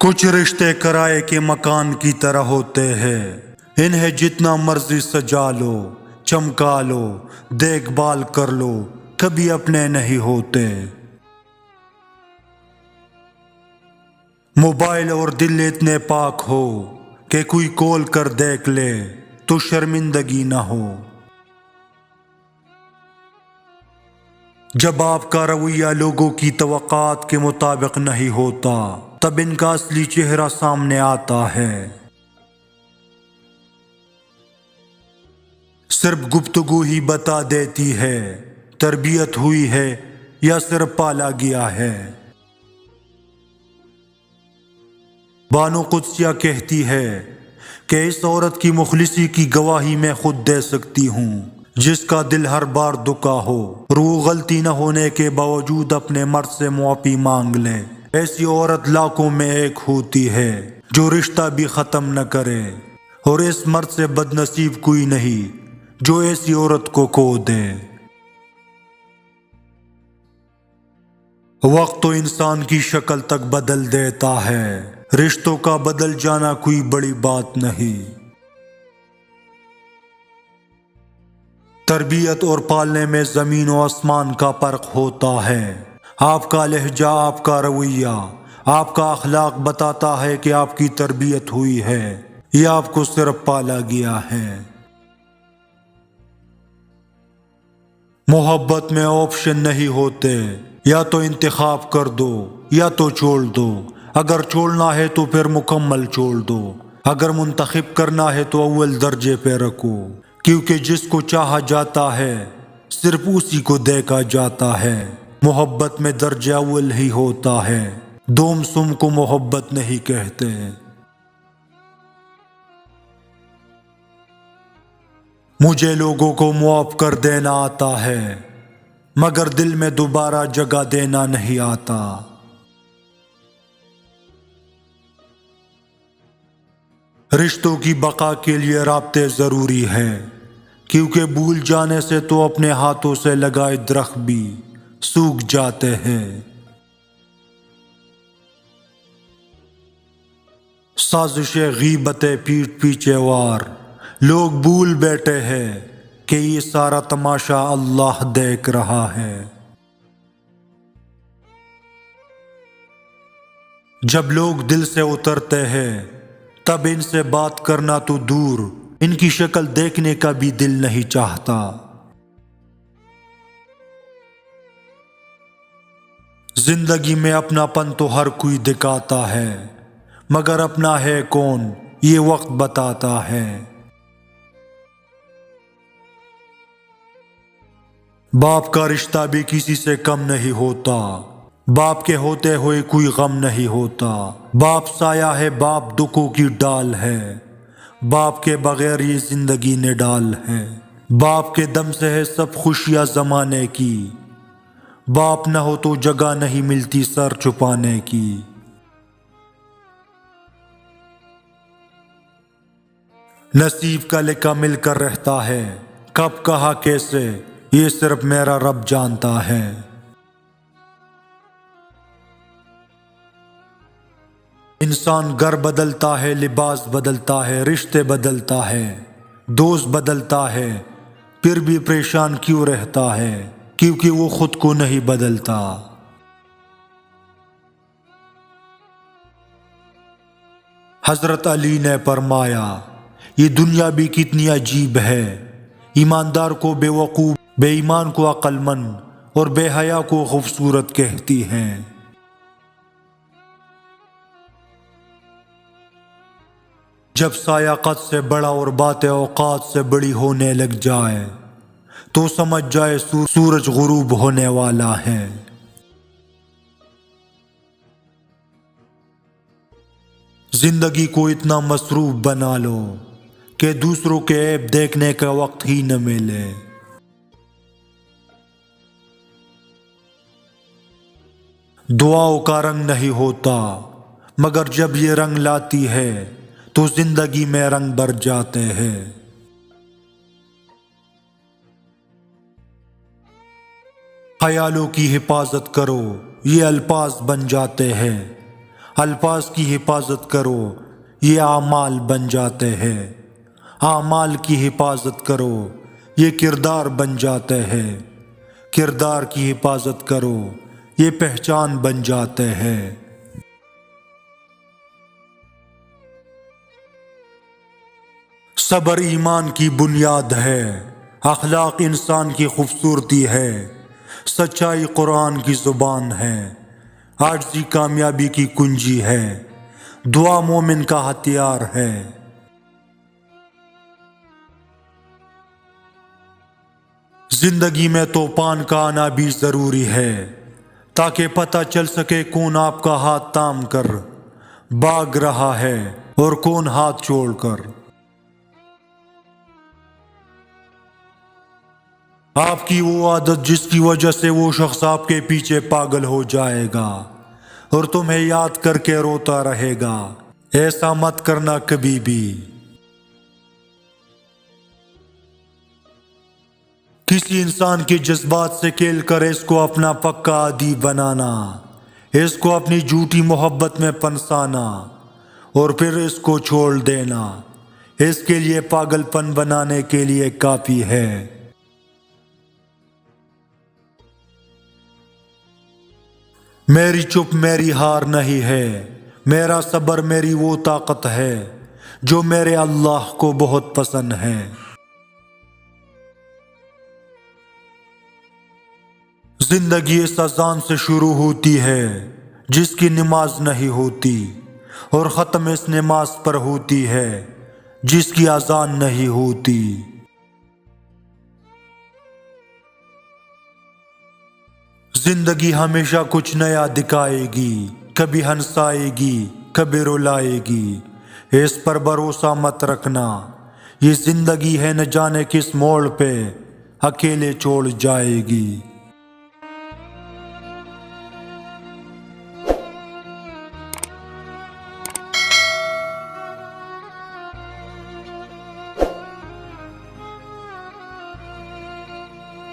کچھ رشتے کرائے کے مکان کی طرح ہوتے ہیں، انہیں جتنا مرضی سجا لو، چمکا لو، دیکھ بھال کر لو، کبھی اپنے نہیں ہوتے۔ موبائل اور دل اتنے پاک ہو کہ کوئی کال کر دیکھ لے تو شرمندگی نہ ہو۔ جب آپ کا رویہ لوگوں کی توقعات کے مطابق نہیں ہوتا تب ان کا اصلی چہرہ سامنے آتا ہے۔ صرف گفتگو ہی بتا دیتی ہے تربیت ہوئی ہے یا صرف پالا گیا ہے۔ بانو قدسیہ کہتی ہے کہ اس عورت کی مخلصی کی گواہی میں خود دے سکتی ہوں جس کا دل ہر بار دکا ہو اور وہ غلطی نہ ہونے کے باوجود اپنے مرد سے معافی مانگ لے۔ ایسی عورت لاکھوں میں ایک ہوتی ہے جو رشتہ بھی ختم نہ کرے، اور اس مرد سے بد نصیب کوئی نہیں جو ایسی عورت کو کھو دے۔ وقت تو انسان کی شکل تک بدل دیتا ہے، رشتوں کا بدل جانا کوئی بڑی بات نہیں۔ تربیت اور پالنے میں زمین و آسمان کا فرق ہوتا ہے۔ آپ کا لہجہ، آپ کا رویہ، آپ کا اخلاق بتاتا ہے کہ آپ کی تربیت ہوئی ہے یا آپ کو صرف پالا گیا ہے۔ محبت میں آپشن نہیں ہوتے، یا تو انتخاب کر دو یا تو چھوڑ دو۔ اگر چھوڑنا ہے تو پھر مکمل چھوڑ دو، اگر منتخب کرنا ہے تو اول درجے پہ رکھو، کیونکہ جس کو چاہا جاتا ہے صرف اسی کو دیکھا جاتا ہے۔ محبت میں درجہ اول ہی ہوتا ہے، دوم سم کو محبت نہیں کہتے۔ مجھے لوگوں کو معاف کر دینا آتا ہے مگر دل میں دوبارہ جگہ دینا نہیں آتا۔ رشتوں کی بقا کے لیے رابطے ضروری ہے، کیونکہ بھول جانے سے تو اپنے ہاتھوں سے لگائے درخت بھی سوکھ جاتے ہیں۔ سازش غیبت پیٹھ پیچھے وار، لوگ بھول بیٹھے ہیں کہ یہ سارا تماشا اللہ دیکھ رہا ہے۔ جب لوگ دل سے اترتے ہیں تب ان سے بات کرنا تو دور، ان کی شکل دیکھنے کا بھی دل نہیں چاہتا۔ زندگی میں اپنا پن تو ہر کوئی دکھاتا ہے، مگر اپنا ہے کون یہ وقت بتاتا ہے۔ باپ کا رشتہ بھی کسی سے کم نہیں ہوتا، باپ کے ہوتے ہوئے کوئی غم نہیں ہوتا۔ باپ سایہ ہے، باپ دکھوں کی ڈال ہے، باپ کے بغیر یہ زندگی نڈال ہے۔ باپ کے دم سے ہے سب خوشیاں زمانے کی، باپ نہ ہو تو جگہ نہیں ملتی سر چھپانے کی۔ نصیب کا لکھا مل کر رہتا ہے، کب کہا کیسے یہ صرف میرا رب جانتا ہے۔ انسان گھر بدلتا ہے، لباس بدلتا ہے، رشتے بدلتا ہے، دوست بدلتا ہے، پھر بھی پریشان کیوں رہتا ہے؟ کیونکہ وہ خود کو نہیں بدلتا۔ حضرت علی نے فرمایا یہ دنیا بھی کتنی عجیب ہے، ایماندار کو بے وقوف، بے ایمان کو عقل مند اور بے حیا کو خوبصورت کہتی ہیں۔ جب سایہ قد سے بڑا اور باتیں اوقات سے بڑی ہونے لگ جائے تو سمجھ جائے سورج غروب ہونے والا ہے۔ زندگی کو اتنا مصروف بنا لو کہ دوسروں کے عیب دیکھنے کا وقت ہی نہ ملے۔ دعاؤں کا رنگ نہیں ہوتا، مگر جب یہ رنگ لاتی ہے تو زندگی میں رنگ بھر جاتے ہیں۔ خیالوں کی حفاظت کرو، یہ الفاظ بن جاتے ہیں، الفاظ کی حفاظت کرو، یہ اعمال بن جاتے ہیں۔ اعمال کی حفاظت کرو، یہ کردار بن جاتے ہیں۔ کردار کی حفاظت کرو، یہ پہچان بن جاتے ہیں۔ صبر ایمان کی بنیاد ہے، اخلاق انسان کی خوبصورتی ہے، سچائی قرآن کی زبان ہے، عاجزی کامیابی کی کنجی ہے، دعا مومن کا ہتھیار ہے۔ زندگی میں طوفان کا آنا بھی ضروری ہے، تاکہ پتہ چل سکے کون آپ کا ہاتھ تھام کر بھاگ رہا ہے اور کون ہاتھ چھوڑ کر۔ آپ کی وہ عادت جس کی وجہ سے وہ شخص آپ کے پیچھے پاگل ہو جائے گا اور تمہیں یاد کر کے روتا رہے گا، ایسا مت کرنا کبھی بھی۔ کسی انسان کے جذبات سے کھیل کر اس کو اپنا پکا عادی بنانا، اس کو اپنی جھوٹی محبت میں پنسانا اور پھر اس کو چھوڑ دینا، اس کے لیے پاگل پن بنانے کے لیے کافی ہے۔ میری چپ میری ہار نہیں ہے، میرا صبر میری وہ طاقت ہے جو میرے اللہ کو بہت پسند ہے۔ زندگی اس اذان سے شروع ہوتی ہے جس کی نماز نہیں ہوتی، اور ختم اس نماز پر ہوتی ہے جس کی اذان نہیں ہوتی۔ زندگی ہمیشہ کچھ نیا دکھائے گی، کبھی ہنسائے گی، کبھی رلائے گی، اس پر بھروسہ مت رکھنا، یہ زندگی ہے نہ جانے کس موڑ پہ اکیلے چھوڑ جائے گی۔